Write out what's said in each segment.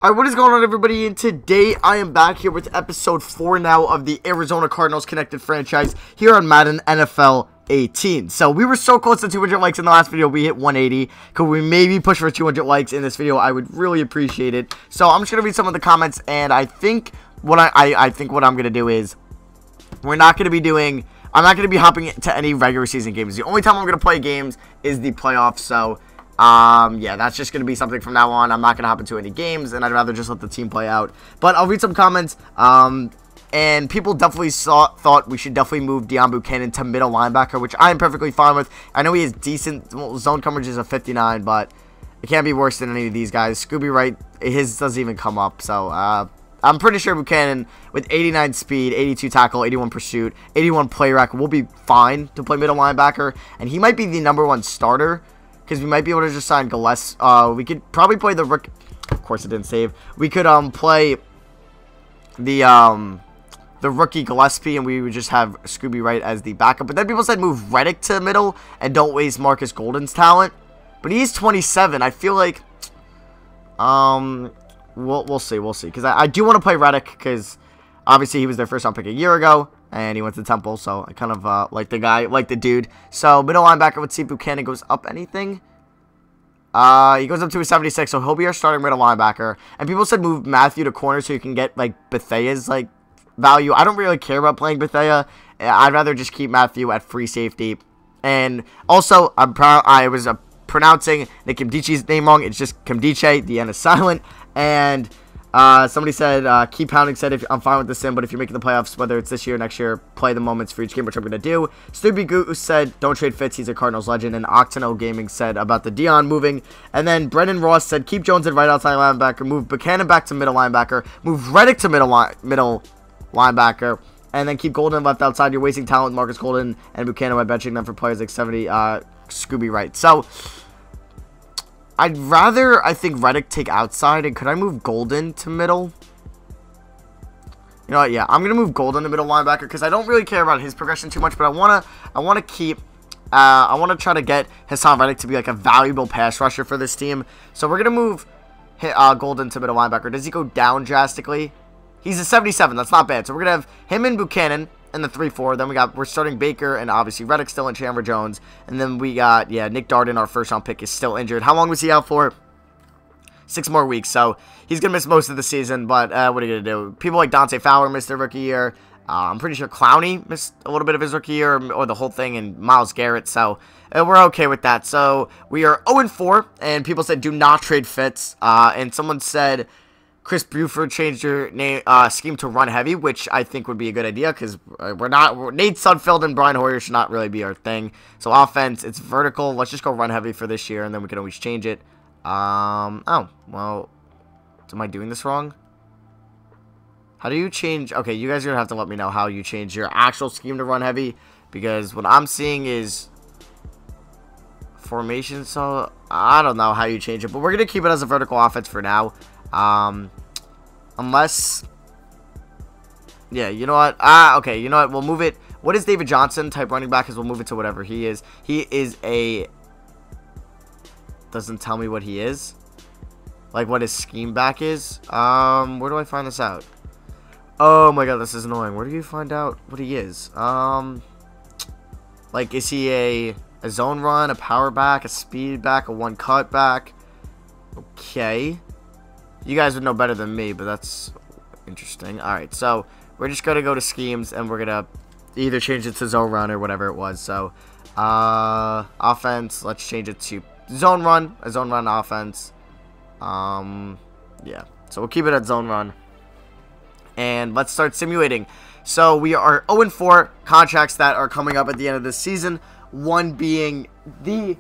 Alright, what is going on, everybody? And today I am back here with episode 4 now of the Arizona Cardinals Connected franchise here on Madden NFL 18. So we were so close to 200 likes in the last video. We hit 180. Could we maybe push for 200 likes in this video? I would really appreciate it. So I'm just gonna read some of the comments, and I think what I think what I'm gonna do is I'm not gonna be hopping to any regular season games. The only time I'm gonna play games is the playoffs. So yeah, that's just gonna be something from now on. I'm not gonna hop into any games, and I'd rather just let the team play out. But I'll read some comments. And people definitely thought we should definitely move Deon Buchanan to middle linebacker, which I am perfectly fine with. I know he has decent zone coverage is a 59, but it can't be worse than any of these guys. Scooby Wright, his doesn't even come up. So I'm pretty sure Buchanan with 89 speed, 82 tackle, 81 pursuit, 81 play rec will be fine to play middle linebacker, and he might be the #1 starter. Because we might be able to just sign Gillespie. We could probably play the rookie. Of course, it didn't save. We could play the rookie Gillespie, and we would just have Scooby Wright as the backup. But then people said move Reddick to middle and don't waste Marcus Golden's talent. But he's 27. I feel like we'll see. Because I do want to play Reddick because obviously he was their first round pick a year ago. And he went to Temple, so I kind of like the guy, like the dude. So, middle linebacker, let's see if Buchanan goes up anything. He goes up to a 76, so he'll be our starting middle linebacker. And people said move Matthew to corner so you can get, like, Bethea's, like, value. I don't really care about playing Bethea. I'd rather just keep Matthew at free safety. And also, I was pronouncing Nick Kimdiche's name wrong. It's just Kimdiche. The N is silent. And somebody said, keep pounding, said, if I'm fine with the sim, but if you're making the playoffs, whether it's this year or next year, play the moments for each game, which I'm going to do. Stubby Goose said, don't trade Fitz, he's a Cardinals legend. And Octano Gaming said about the Deon moving. And then Brendan Ross said, keep Jones at right outside linebacker, move Buchanan back to middle linebacker, move Reddick to middle linebacker, and then keep Golden left outside. You're wasting talent with Marcus Golden and Buchanan by benching them for players like 70, Scooby Wright. So I'd rather, I think, Reddick take outside. And could I move Golden to middle? You know what? Yeah, I'm gonna move Golden to middle linebacker because I don't really care about his progression too much. But I wanna keep. I wanna try to get Hassan Reddick to be like a valuable pass rusher for this team. So we're gonna move Golden to middle linebacker. Does he go down drastically? He's a 77. That's not bad. So we're gonna have him and Buchanan in the 3-4. Then we're starting Baker and obviously Reddick still in Chandler Jones. And then we got, yeah, Nick Darden, our first round pick, is still injured. How long was he out for? 6 more weeks. So he's going to miss most of the season. But what are you going to do? People like Dante Fowler missed their rookie year. I'm pretty sure Clowney missed a little bit of his rookie year or the whole thing, and Myles Garrett. So we're okay with that. So we are 0-4. And people said do not trade Fitz. And someone said Chris Buford changed your name scheme to run heavy, which I think would be a good idea because Nate Sudfeld and Brian Hoyer should not really be our thing. So offense, it's vertical. Let's just go run heavy for this year, and then we can always change it. Oh, well, am I doing this wrong? How do you change? Okay, you guys are going to have to let me know how you change your actual scheme to run heavy, because what I'm seeing is formation, so I don't know how you change it, but we're going to keep it as a vertical offense for now. Unless, yeah, you know what, okay, you know what, we'll move it. What is David Johnson type running back? Because we'll move it to whatever he is. He is doesn't tell me what he is, like what his scheme back is. Where do I find this out? Oh my god, this is annoying. Where do you find out what he is? Like, is he a zone run, a power back, a speed back, a one cut back? Okay. You guys would know better than me, but that's interesting. Alright, so we're just going to go to schemes, and we're going to either change it to zone run or whatever it was. So, offense, let's change it to zone run, a zone run offense. Yeah, so we'll keep it at zone run. And let's start simulating. So we are 0-4 contracts that are coming up at the end of this season. One being the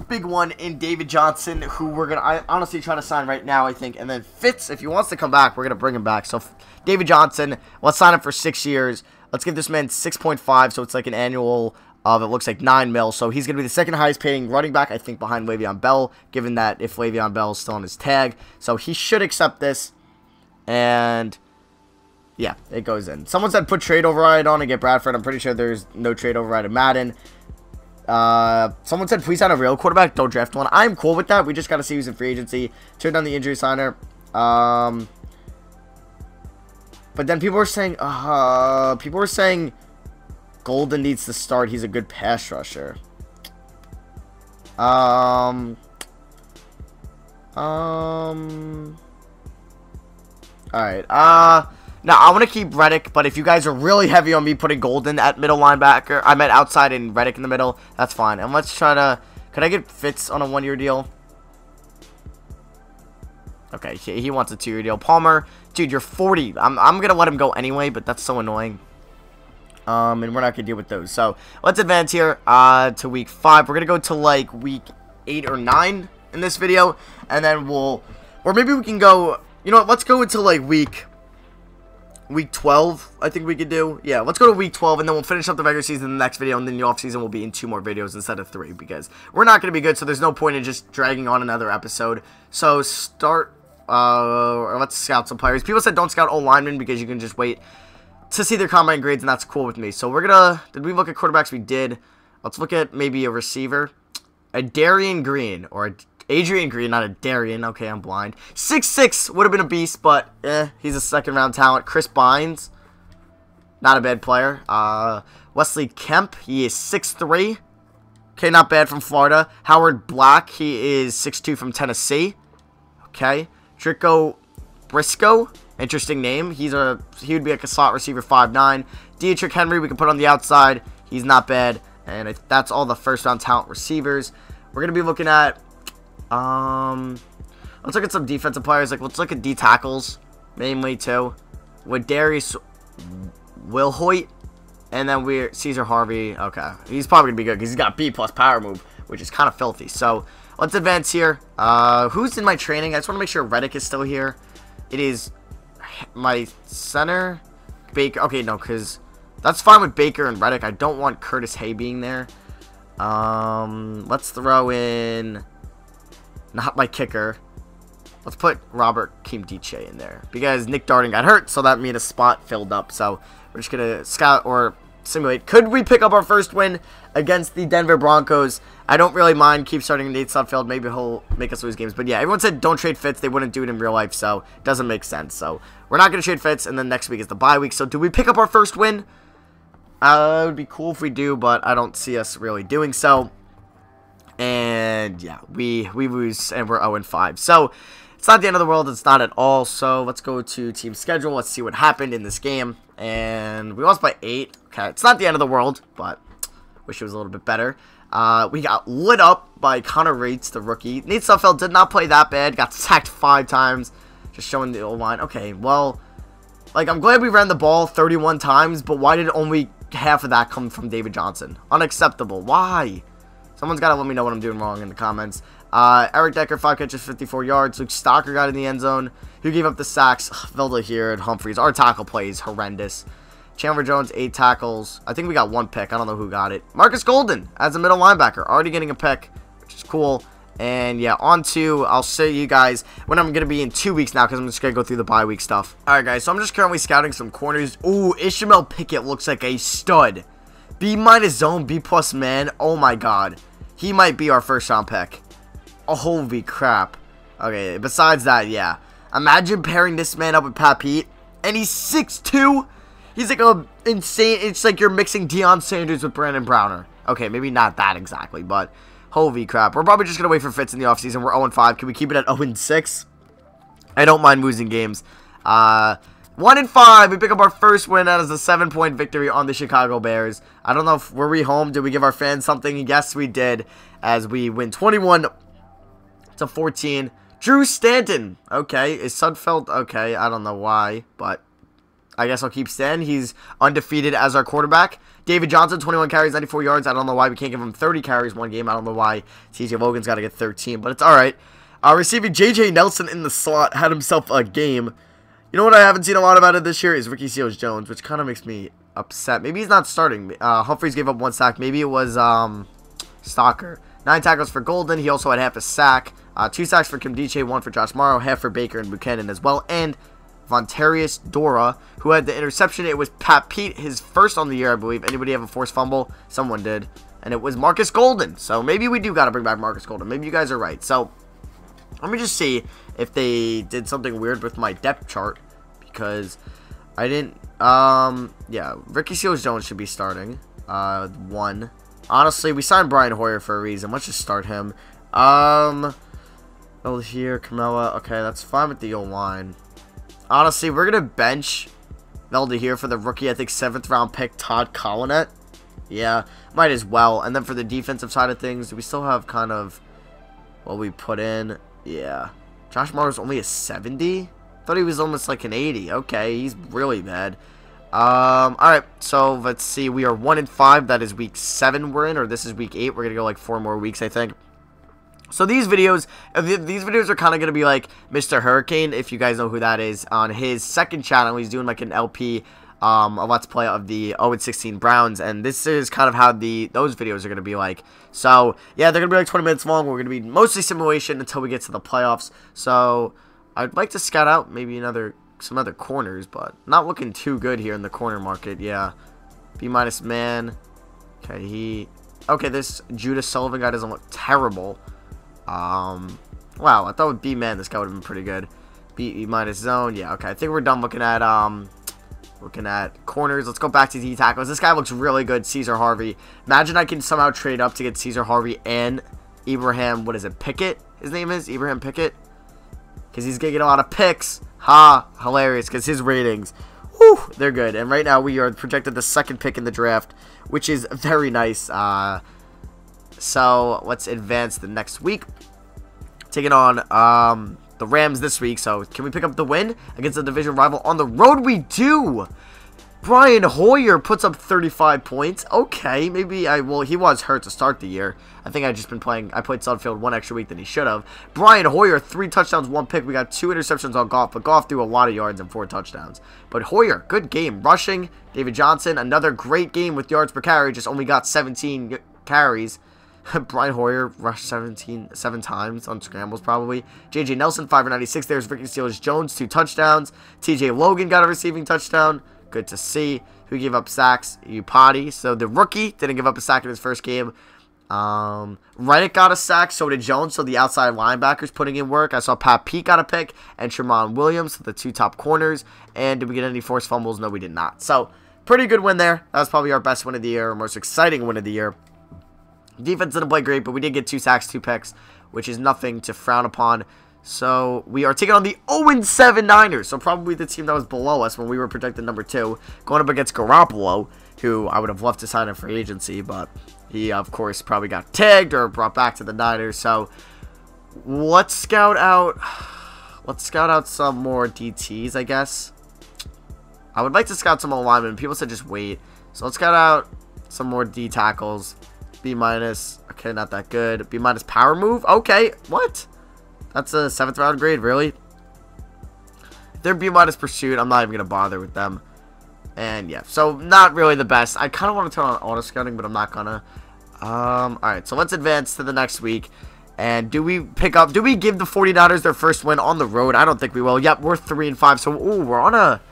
big one in David Johnson, who we're going to honestly try to sign right now, I think. And then Fitz, if he wants to come back, we're going to bring him back. So David Johnson, let's sign him for 6 years. Let's give this man 6.5, so it's like an annual of, it looks like 9 mil. So he's going to be the second highest paying running back, I think, behind Le'Veon Bell, given that if Le'Veon Bell is still on his tag. So he should accept this. And yeah, it goes in. Someone said put trade override on and get Bradford. I'm pretty sure there's no trade override in Madden. Someone said please sign a real quarterback, don't draft one. I'm cool with that. We just got to see who's in free agency. Turn down the injury signer. But then people were saying, Golden needs to start. He's a good pass rusher. Alright. Now, I want to keep Reddick, but if you guys are really heavy on me putting Golden at middle linebacker, I meant outside and Reddick in the middle, that's fine. And let's try to... Could I get Fitz on a 1-year deal? Okay, he wants a 2-year deal. Palmer, dude, you're 40. I'm going to let him go anyway, but that's so annoying. And we're not going to deal with those. So, let's advance here to week 5. We're going to go to, like, week 8 or 9 in this video. And then we'll... Or maybe we can go... You know what? Let's go into, like, week 12, I think we could do. Yeah, let's go to week 12, and then we'll finish up the regular season in the next video, and then the offseason will be in 2 more videos instead of 3, because we're not going to be good, so there's no point in just dragging on another episode. So, let's scout some players. People said don't scout O-linemen because you can just wait to see their combine grades, and that's cool with me. So, we're going to... Did we look at quarterbacks? We did. Let's look at maybe a receiver. A Darian Green, or a Adrian Green, not a Darian. Okay, I'm blind. 6'6", would have been a beast, but he's a second-round talent. Chris Bynes, not a bad player. Wesley Kemp, he is 6'3". Okay, not bad from Florida. Howard Black, he is 6'2" from Tennessee. Okay. Drico Briscoe, interesting name. He would be like a slot receiver, 5'9". Dietrich Henry, we can put on the outside. He's not bad. And that's all the first-round talent receivers. We're going to be looking at... let's look at some defensive players. Like, let's look at D tackles, mainly, too. With Darius Wilhoit, and then we're Caesar Harvey. Okay, he's probably going to be good because he's got B+ power move, which is kind of filthy. So, let's advance here. Who's in my training? I just want to make sure Reddick is still here. It is my center, Baker. Okay, no, because that's fine with Baker and Reddick. I don't want Curtis Hay being there. Let's throw in... Not my kicker. Let's put Robert Kimdiche in there. Because Nick Darden got hurt, so that made a spot filled up. So, we're just going to scout or simulate. Could we pick up our first win against the Denver Broncos? I don't really mind. Keep starting Nate Sudfeld. Maybe he'll make us lose games. But yeah, everyone said don't trade Fitz. They wouldn't do it in real life, so it doesn't make sense. So, we're not going to trade Fitz, and then next week is the bye week. So, do we pick up our first win? It would be cool if we do, but I don't see us really doing so. And yeah, we lose and we're 0-5. So it's not the end of the world. It's not at all. So let's go to team schedule. Let's see what happened in this game. And we lost by 8. Okay, it's not the end of the world, but wish it was a little bit better. We got lit up by Connor Rates, the rookie. Nate Sudfeld did not play that bad. Got sacked 5 times. Just showing the O-line. Okay, well, like, I'm glad we ran the ball 31 times, but why did only half of that come from David Johnson? Unacceptable. Why? Someone's got to let me know what I'm doing wrong in the comments. Eric Decker, 5 catches, 54 yards. Luke Stocker got in the end zone. Who gave up the sacks? Velda here and Humphreys. Our tackle play is horrendous. Chandler Jones, 8 tackles. I think we got 1 pick. I don't know who got it. Marcus Golden as a middle linebacker. Already getting a pick, which is cool. And yeah, on to, I'll show you guys when I'm going to be in 2 weeks now because I'm just going to go through the bye week stuff. Alright guys, so I'm just currently scouting some corners. Ooh, Ishmael Pickett looks like a stud. B- zone, B+ man. Oh my god. He might be our first round pick. Oh, holy crap. Okay, besides that, yeah. Imagine pairing this man up with Pat Pete. And he's 6'2". He's like a insane... It's like you're mixing Deion Sanders with Brandon Browner. Okay, maybe not that exactly, but... Holy crap. We're probably just going to wait for Fitz in the offseason. We're 0-5. Can we keep it at 0-6? I don't mind losing games. 1-5. We pick up our first win. That is a 7-point victory on the Chicago Bears. I don't know if were we home. Did we give our fans something? Yes, we did. As we win 21-14. Drew Stanton. Okay. Is Sudfeld? Okay. I don't know why, but I guess I'll keep Stan. He's undefeated as our quarterback. David Johnson, 21 carries, 94 yards. I don't know why we can't give him 30 carries one game. I don't know why TJ Logan's got to get 13, but it's all right. Receiving J.J. Nelson in the slot had himself a game. You know what I haven't seen a lot about it this year is Ricky Seals-Jones, which kind of makes me upset. Maybe he's not starting. Humphreys gave up 1 sack. Maybe it was Stocker. 9 tackles for Golden. He also had half a sack. 2 sacks for Kimdiche, 1 for Josh Morrow, half for Baker and Buchanan as well. And Vontarius Dora, who had the interception. It was Pat Pete, his first on the year, I believe. Anybody have a forced fumble? Someone did. And it was Marcus Golden. So maybe we do got to bring back Marcus Golden. Maybe you guys are right. So Let me just see if they did something weird with my depth chart, because I didn't. Yeah, Ricky Seals-Jones should be starting. 1. Honestly, we signed Brian Hoyer for a reason. Let's just start him. Here, Camella. Okay, that's fine with the O-line. Honestly, we're gonna bench Velda here for the rookie, I think 7th round pick, Todd Collinet. Yeah, might as well. And then for the defensive side of things, do we still have kind of what we put in? Yeah. Josh Morrow's only a 70? Thought he was almost like an 80. Okay, he's really bad. Alright, so let's see. We are 1-5. That is week 7 we're in, or this is week 8. We're gonna go like 4 more weeks, I think. So these videos are kind of going to be like Mr. Hurricane, if you guys know who that is, on his second channel. He's doing like an LP, a Let's Play of the 0-16 Browns, and this is kind of how those videos are going to be like. So, yeah, they're going to be like 20 minutes long. We're going to be mostly simulation until we get to the playoffs. So, I'd like to scout out maybe some other corners, but not looking too good here in the corner market. Yeah, B- man. Okay, this Judah Sullivan guy doesn't look terrible. Wow, I thought with B-man this guy would have been pretty good. B- zone. Yeah, okay. I think we're done looking at corners. Let's go back to D tackles. This guy looks really good, Caesar Harvey. Imagine I can somehow trade up to get Caesar Harvey and Ibrahim, what is it, Pickett? His name is Ibrahim Pickett? Because he's going to get a lot of picks. Ha, hilarious, because his ratings, whew, they're good. And right now we are projected the 2nd pick in the draft, which is very nice. So let's advance the next week. Taking on the Rams this week. So can we pick up the win against a division rival on the road? We do. Brian Hoyer puts up 35 points. Okay, maybe well, he was hurt to start the year. I think I played Sudfield 1 extra week than he should have. Brian Hoyer, 3 touchdowns, 1 pick. We got 2 interceptions on Goff, but Goff threw a lot of yards and 4 touchdowns. But Hoyer, good game. Rushing, David Johnson, another great game with yards per carry. Just only got 17 carries. Brian Hoyer rushed 7 times on scrambles, probably. J.J. Nelson, 596. There's Ricky Seals-Jones, 2 touchdowns. T.J. Logan got a receiving touchdown. Good to see. Who gave up sacks? Upati. So the rookie didn't give up a sack in his first game. Reddick got a sack. So did Jones. So the outside linebackers putting in work. I saw Pat Pete got a pick. And Tremont Williams, the 2 top corners. And did we get any forced fumbles? No, we did not. So pretty good win there. That was probably our best win of the year. Our most exciting win of the year. Defense didn't play great, but we did get 2 sacks, 2 picks, which is nothing to frown upon. So we are taking on the 0-7 Niners, so probably the team that was below us when we were projected number 2, going up against Garoppolo, who I would have loved to sign in free agency, but he, of course, probably got tagged or brought back to the Niners. So let's scout out some more DTs, I guess. I would like to scout some alignment. People said just wait. So let's scout out some more D tackles. B-. Okay, not that good. B- power move? Okay, what? That's a 7th round grade, really? If they're B- pursuit, I'm not even going to bother with them. And yeah, so not really the best. I kind of want to turn on auto scouting, but I'm not going to. Alright, so let's advance to the next week. And do we give the 49ers their first win on the road? I don't think we will. Yep, we're 3-5. So, ooh, we're on a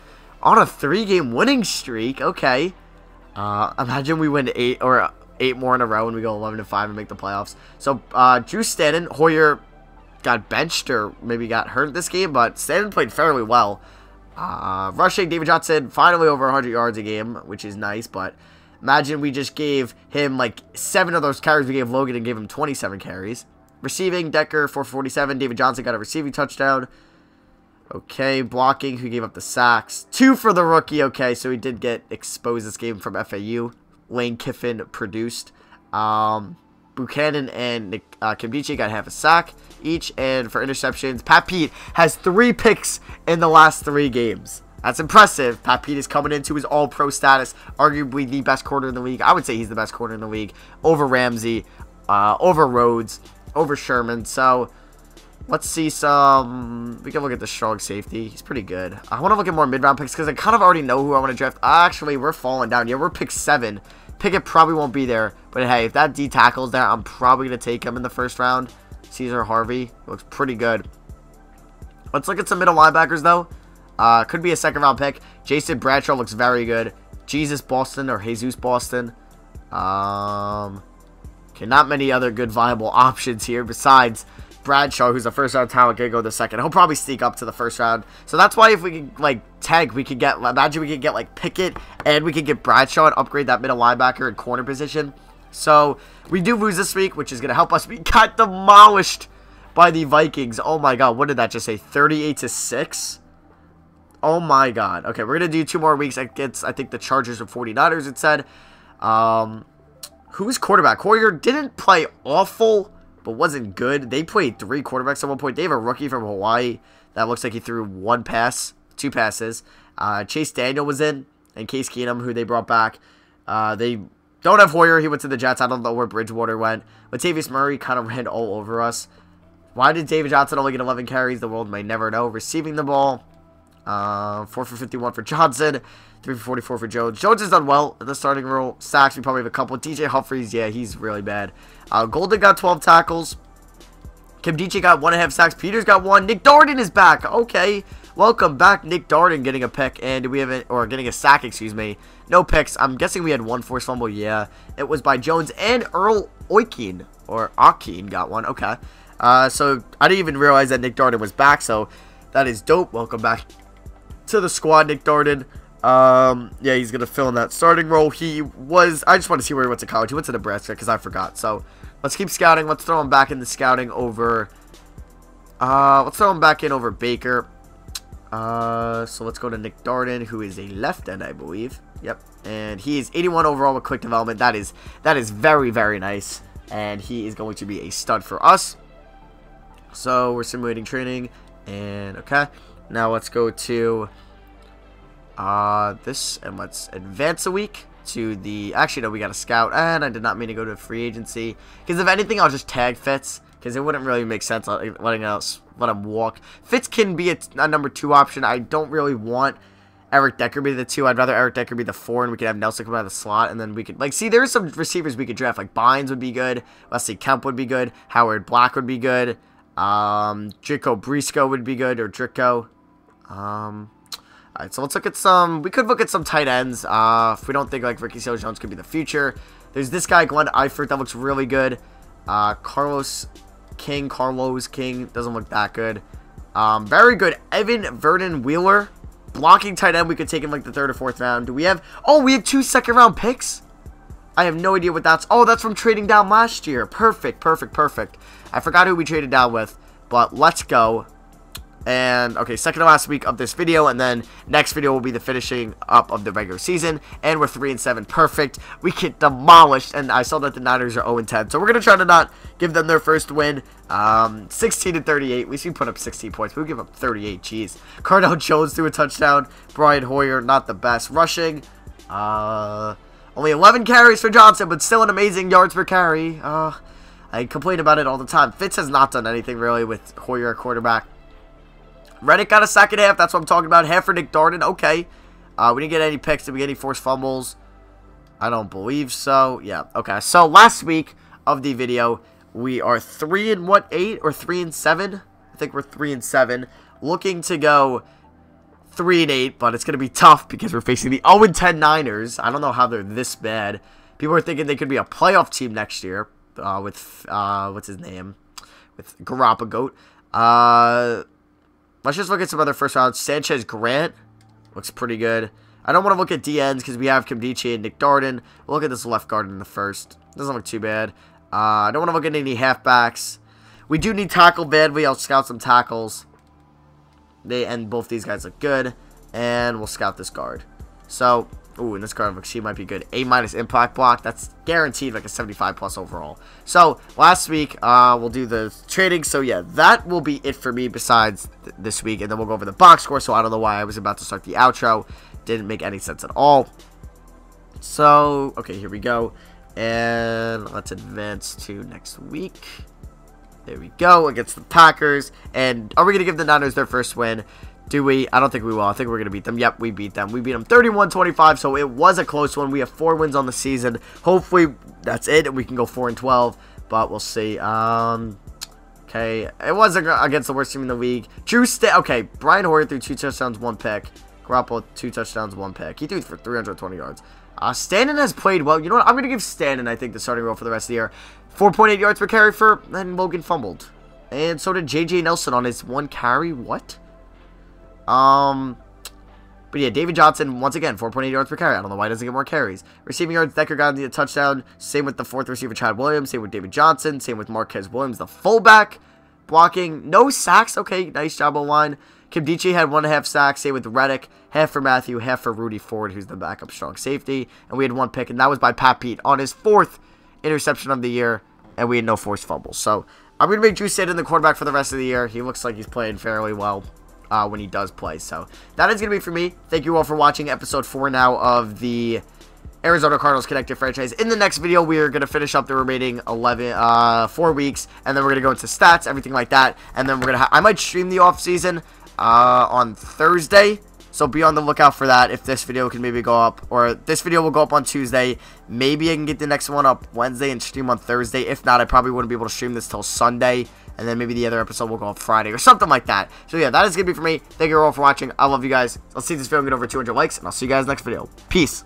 3-game winning streak. Okay. Imagine we win 8 more in a row and we go 11-5 and make the playoffs. So, Drew Stanton, Hoyer got benched or maybe got hurt this game, but Stanton played fairly well. Rushing, David Johnson, finally over 100 yards a game, which is nice, but imagine we just gave him like 7 of those carries we gave Logan and gave him 27 carries. Receiving, Decker, 447. David Johnson got a receiving touchdown. Okay, blocking, who gave up the sacks? 2 for the rookie. Okay, so he did get exposed this game from FAU. Lane Kiffin produced. Buchanan and Kimbichi got half a sack each. And for interceptions, Pat Pete has 3 picks in the last 3 games. That's impressive. Pat Pete is coming into his all-pro status. Arguably the best corner in the league. I would say he's the best corner in the league. Over Ramsey, over Rhodes, over Sherman. So let's see some. We can look at the strong safety. He's pretty good. I want to look at more mid-round picks because I kind of already know who I want to draft. Actually, we're falling down. Yeah, we're pick 7. Pickett probably won't be there. But hey, if that D tackle's there, I'm probably going to take him in the first round. Caesar Harvey looks pretty good. Let's look at some middle linebackers, though. Could be a 2nd round pick. Jason Bradshaw looks very good. Jesus Boston or Jesus Boston. Okay, not many other good viable options here besides Bradshaw, who's a first-round talent, can go the second. He'll probably sneak up to the first round. So that's why if we could, like, tank, we could get, imagine we could get, like, Pickett, and we could get Bradshaw and upgrade that middle linebacker and corner position. So we do lose this week, which is going to help us. We got demolished by the Vikings. Oh, my God. What did that just say? 38-6? Oh, my God. Okay, we're going to do 2 more weeks against, I think, the Chargers and 49ers, it said. Who is quarterback? Hoyer didn't play awful, but wasn't good. They played 3 quarterbacks at one point. They have a rookie from Hawaii that looks like he threw 2 passes. Chase Daniel was in, and Case Keenum, who they brought back. They don't have Hoyer. He went to the Jets. I don't know where Bridgewater went. Latavius Murray kind of ran all over us. Why did David Johnson only get 11 carries? The world may never know. Receiving the ball, 4 for 51 for Johnson. 3 for 44 for Jones. Jones has done well in the starting role. Sacks, we probably have a couple. DJ Humphries, yeah, he's really bad. Golden got 12 tackles. Kim Diche got 1.5 sacks. Peters got 1. Nick Darden is back. Okay. Welcome back, Nick Darden getting a pick. And we haven't, or getting a sack, excuse me. No picks. I'm guessing we had 1 forced fumble. Yeah. It was by Jones and Earl Oiken. Or Akeen got 1. Okay. So I didn't even realize that Nick Darden was back. So that is dope. Welcome back to the squad, Nick Darden. Yeah, he's gonna fill in that starting role. He was, I just want to see where he went to college. He went to Nebraska because I forgot. So let's keep scouting. Let's throw him back in the scouting over let's throw him back in over Baker. So let's go to Nick Darden, who is a left end, I believe. Yep. And he is 81 overall with quick development. That is very, very nice. And he is going to be a stud for us. So we're simulating training, and okay. Now let's go to this, and let's advance a week to the, actually no, we got a scout, and I did not mean to go to free agency, because if anything I'll just tag Fitz, because it wouldn't really make sense let him walk. Fitz can be a number 2 option. I don't really want Eric Decker be the 2. I'd rather Eric Decker be the 4, and we could have Nelson come out of the slot, and then we could, like, see, there's some receivers we could draft, like Bynes would be good, Wesley Kemp would be good, Howard Black would be good, Drico Briscoe would be good, or Drico. Alright, so let's look at some, we could look at some tight ends, if we don't think, like, Ricky Seals-Jones could be the future. There's this guy, Glenn Eifert, that looks really good. Carlos King, doesn't look that good. Very good, Evan Vernon Wheeler, blocking tight end, we could take him, like, the 3rd or 4th round. Do we have, oh, we have 2 second-round picks? I have no idea what that's, oh, that's from trading down last year. Perfect. I forgot who we traded down with, but let's go. And, okay, second to last week of this video, and then next video will be the finishing up of the regular season, and we're 3-7, perfect. We get demolished, and I saw that the Niners are 0-10, so we're going to try to not give them their first win. 16-38, at least we put up 16 points, but we give up 38, jeez. Cardinal Jones threw a touchdown, Brian Hoyer, not the best. Rushing, only 11 carries for Johnson, but still an amazing yards per carry. I complain about it all the time. Fitz has not done anything, really, with Hoyer at quarterback. Reddick got a second half. That's what I'm talking about. Half for Nick Darden. Okay. We didn't get any picks. Did we get any forced fumbles? I don't believe so. Yeah. Okay. So last week of the video, we are 3-8 or 3-7. I think we're 3-7. Looking to go 3-8, but it's going to be tough because we're facing the 0-10 Niners. I don't know how they're this bad. People are thinking they could be a playoff team next year with, what's his name? With Garoppolo. Let's just look at some other first rounds. Sanchez Grant looks pretty good. I don't want to look at DNs because we have Kim Diche and Nick Darden. We'll look at this left guard in the first. Doesn't look too bad. I don't want to look at any halfbacks. We do need tackle badly. I'll scout some tackles. And both these guys look good. And we'll scout this guard. So, ooh, and this guard looks, she might be good. A- impact block. That's guaranteed like a 75+ overall. So, last week, we'll do the trading. So, yeah, that will be it for me besides this week. And then we'll go over the box score. So, I don't know why I was about to start the outro. Didn't make any sense at all. So, okay, here we go. And let's advance to next week. There we go, against the Packers. And are we going to give the Niners their first win? Do we? I don't think we will. I think we're going to beat them. Yep, we beat them. We beat them 31-25, so it was a close one. We have 4 wins on the season. Hopefully, that's it, and we can go 4-12, but we'll see. Okay, it was against the worst team in the league. Okay, Brian Hoyer threw 2 touchdowns, 1 pick. Garoppolo, 2 touchdowns, 1 pick. He threw for 320 yards. Stanton has played well. You know what? I'm going to give Stanton, I think, the starting role for the rest of the year. 4.8 yards per carry and Logan fumbled. And so did J.J. Nelson on his 1 carry. What? But yeah, David Johnson, once again, 4.8 yards per carry. I don't know why he doesn't get more carries. Receiving yards, Decker got the touchdown. Same with the 4th receiver, Chad Williams. Same with David Johnson. Same with Marquez Williams, the fullback. Blocking, no sacks. Okay, nice job on line. Kim Diche had 1.5 sacks. Same with Reddick. Half for Matthew, half for Rudy Ford, who's the backup strong safety. And we had 1 pick, and that was by Pat Pete on his 4th interception of the year. And we had no forced fumbles. So I'm going to make Drew Stanton the quarterback for the rest of the year. He looks like he's playing fairly well. When he does play. So that is going to be for me. Thank you all for watching episode 4 now of the Arizona Cardinals Connected franchise. In the next video, we are going to finish up the remaining 4 weeks, and then we're going to go into stats, everything like that, and then we're going to I might stream the off season on Thursday. So be on the lookout for that if this video can maybe go up. Or this video will go up on Tuesday. Maybe I can get the next one up Wednesday and stream on Thursday. If not, I probably wouldn't be able to stream this till Sunday. And then maybe the other episode will go up Friday or something like that. So yeah, that is going to be for me. Thank you all for watching. I love you guys. I'll see this video get over 200 likes. And I'll see you guys next video. Peace.